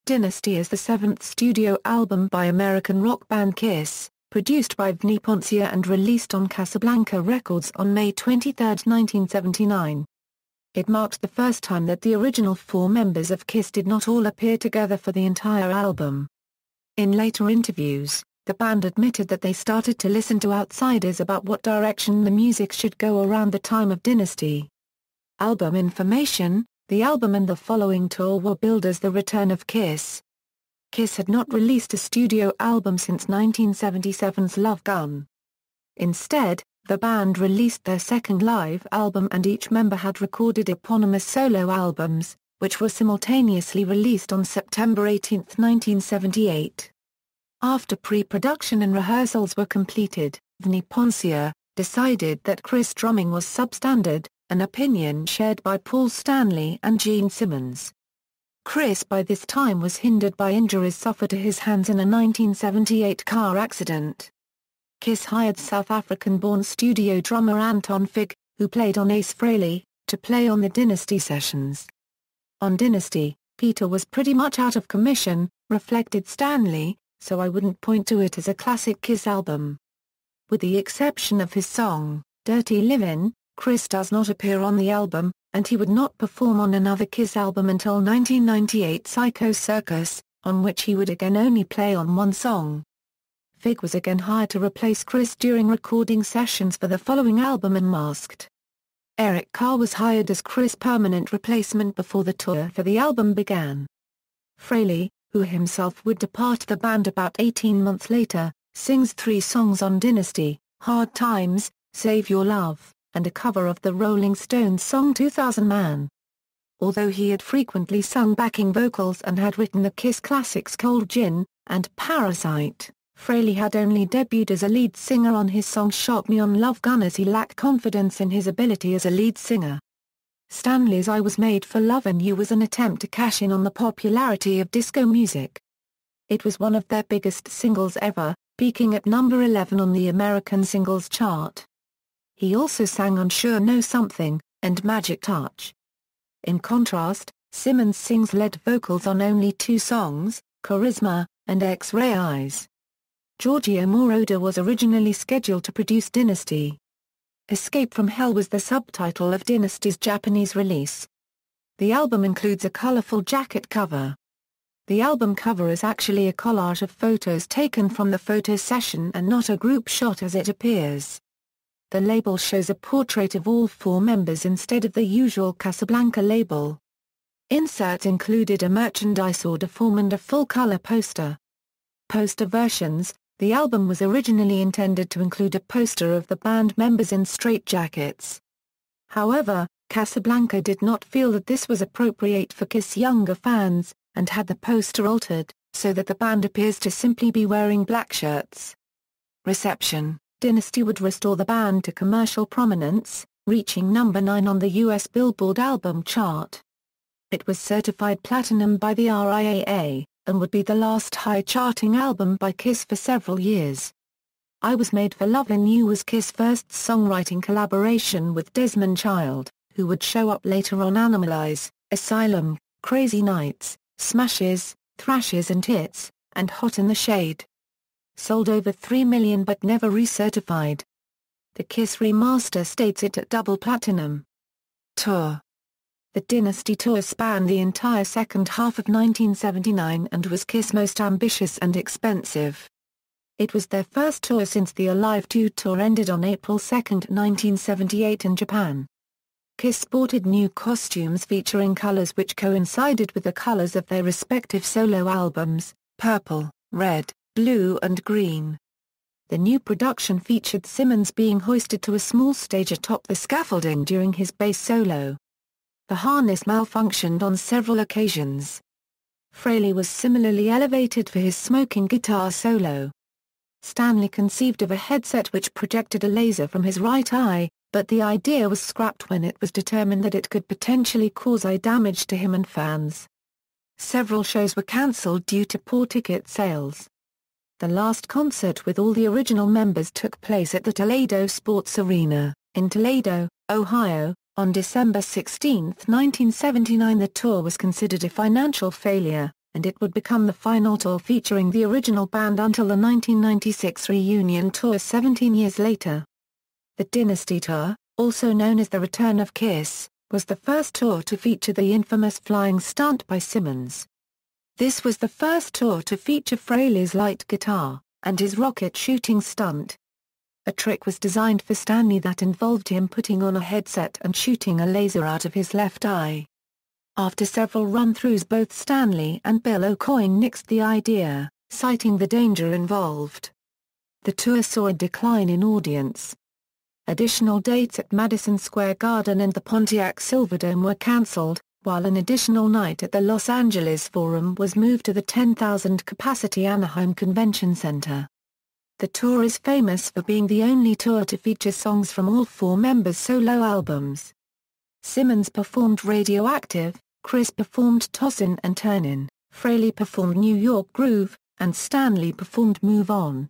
Dynasty is the seventh studio album by American rock band Kiss, produced by Vini Poncia and released on Casablanca Records on May 23, 1979. It marked the first time that the original four members of Kiss did not all appear together for the entire album. In later interviews, the band admitted that they started to listen to outsiders about what direction the music should go around the time of Dynasty. Album information: the album and the following tour were billed as the return of Kiss. Kiss had not released a studio album since 1977's Love Gun. Instead, the band released their second live album and each member had recorded eponymous solo albums, which were simultaneously released on September 18, 1978. After pre-production and rehearsals were completed, Vini Poncia decided that Chris' drumming was substandard, an opinion shared by Paul Stanley and Gene Simmons. Chris by this time was hindered by injuries suffered to his hands in a 1978 car accident. Kiss hired South African-born studio drummer Anton Fig, who played on Ace Frehley, to play on the Dynasty sessions. On Dynasty, Peter was pretty much out of commission, reflected Stanley, so I wouldn't point to it as a classic Kiss album. With the exception of his song, Dirty Livin', Chris does not appear on the album, and he would not perform on another Kiss album until 1998 Psycho Circus, on which he would again only play on one song. Fig was again hired to replace Chris during recording sessions for the following album Unmasked. Eric Carr was hired as Chris' permanent replacement before the tour for the album began. Frehley, who himself would depart the band about 18 months later, sings 3 songs on Dynasty: Hard Times, Save Your Love, and a cover of the Rolling Stones song 2000 Man. Although he had frequently sung backing vocals and had written the Kiss classics Cold Gin and Parasite, Frehley had only debuted as a lead singer on his song Shot Me on Love Gun as he lacked confidence in his ability as a lead singer. Stanley's I Was Made for Lovin' You was an attempt to cash in on the popularity of disco music. It was one of their biggest singles ever, peaking at number 11 on the American Singles Chart. He also sang on Sure Know Something, and Magic Touch. In contrast, Simmons sings lead vocals on only 2 songs, Charisma, and X-Ray Eyes. Giorgio Moroder was originally scheduled to produce Dynasty. Escape from Hell was the subtitle of Dynasty's Japanese release. The album includes a colorful jacket cover. The album cover is actually a collage of photos taken from the photo session and not a group shot as it appears. The label shows a portrait of all 4 members instead of the usual Casablanca label. Inserts included a merchandise order form and a full-color poster. Poster versions: the album was originally intended to include a poster of the band members in straitjackets. However, Casablanca did not feel that this was appropriate for Kiss' younger fans, and had the poster altered, so that the band appears to simply be wearing black shirts. Reception: Dynasty would restore the band to commercial prominence, reaching number 9 on the U.S. Billboard album chart. It was certified platinum by the RIAA, and would be the last high-charting album by Kiss for several years. I Was Made for Lovin' You was Kiss' first songwriting collaboration with Desmond Child, who would show up later on Animalize, Asylum, Crazy Nights, Smashes, Thrashes and Hits, and Hot in the Shade. Sold over 3 million but never recertified. The Kiss remaster states it at double platinum. Tour. The Dynasty tour spanned the entire second half of 1979 and was Kiss' most ambitious and expensive. It was their first tour since the Alive 2 tour ended on April 2, 1978 in Japan. Kiss sported new costumes featuring colors which coincided with the colors of their respective solo albums, purple, red, blue and green. The new production featured Simmons being hoisted to a small stage atop the scaffolding during his bass solo. The harness malfunctioned on several occasions. Frehley was similarly elevated for his smoking guitar solo. Stanley conceived of a headset which projected a laser from his right eye, but the idea was scrapped when it was determined that it could potentially cause eye damage to him and fans. Several shows were cancelled due to poor ticket sales. The last concert with all the original members took place at the Toledo Sports Arena, in Toledo, Ohio, on December 16, 1979. The tour was considered a financial failure, and it would become the final tour featuring the original band until the 1996 reunion tour 17 years later. The Dynasty Tour, also known as the Return of Kiss, was the first tour to feature the infamous flying stunt by Simmons. This was the first tour to feature Frehley's light guitar, and his rocket shooting stunt. A trick was designed for Stanley that involved him putting on a headset and shooting a laser out of his left eye. After several run-throughs, both Stanley and Bill Aucoin nixed the idea, citing the danger involved. The tour saw a decline in audience. Additional dates at Madison Square Garden and the Pontiac Silverdome were cancelled, while an additional night at the Los Angeles Forum was moved to the 10,000-capacity Anaheim Convention Center. The tour is famous for being the only tour to feature songs from all four members' solo albums. Simmons performed Radioactive, Chris performed Tossin' and Turnin', Frehley performed New York Groove, and Stanley performed Move On.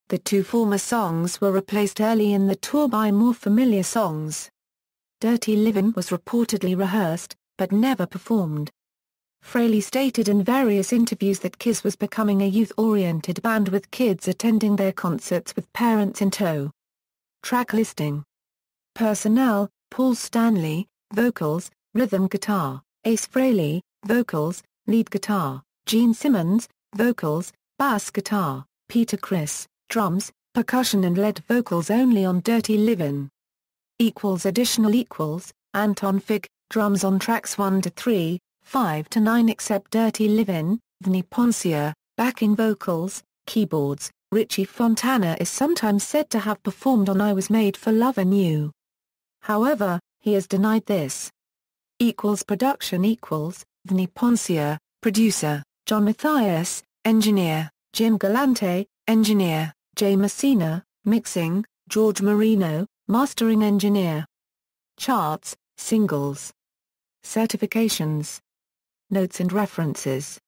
The two former songs were replaced early in the tour by more familiar songs. Dirty Livin' was reportedly rehearsed, but never performed. Frehley stated in various interviews that Kiss was becoming a youth-oriented band with kids attending their concerts with parents in tow. Track listing. Personnel: Paul Stanley, vocals, rhythm guitar; Ace Frehley, vocals, lead guitar; Gene Simmons, vocals, bass guitar; Peter Criss, drums, percussion and lead vocals only on Dirty Livin'. Additional: Anton Fig, drums on tracks 1 to 3, 5 to 9 except Dirty Livin', Vini Poncia, backing vocals, keyboards. Richie Fontana is sometimes said to have performed on I Was Made for Lovin' You. However, he has denied this. Production: Vini Poncia, producer; John Mathias, engineer; Jim Galante, engineer; Jay Messina, mixing; George Marino, mastering engineer. Charts, singles. Certifications. Notes and references.